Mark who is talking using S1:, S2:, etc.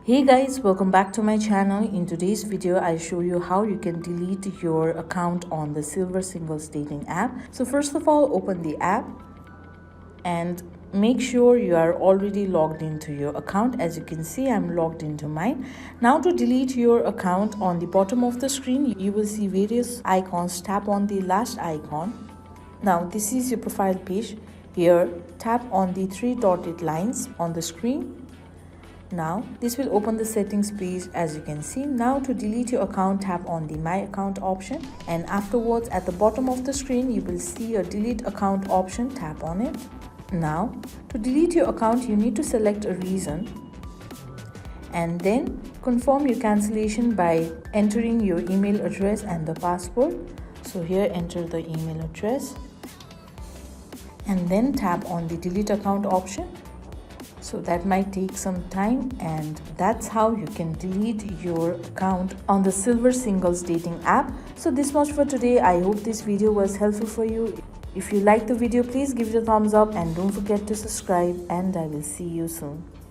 S1: Hey guys, welcome back to my channel. In today's video, I show you how you can delete your account on the SilverSingles dating app. So first of all, open the app and make sure you are already logged into your account. As you can see, I'm logged into mine. Now to delete your account, on the bottom of the screen, you will see various icons. Tap on the last icon. Now this is your profile page. Here, tap on the three dotted lines on the screen. Now this will open the settings page. As you can see, now to delete your account, tap on the my account option, and afterwards at the bottom of the screen you will see a delete account option. Tap on it. Now to delete your account, you need to select a reason and then confirm your cancellation by entering your email address and the password. So here, enter the email address and then tap on the delete account option. So that might take some time, and that's how you can delete your account on the SilverSingles dating app. So this much for today. I hope this video was helpful for you. If you like the video, please give it a thumbs up and don't forget to subscribe, and I will see you soon.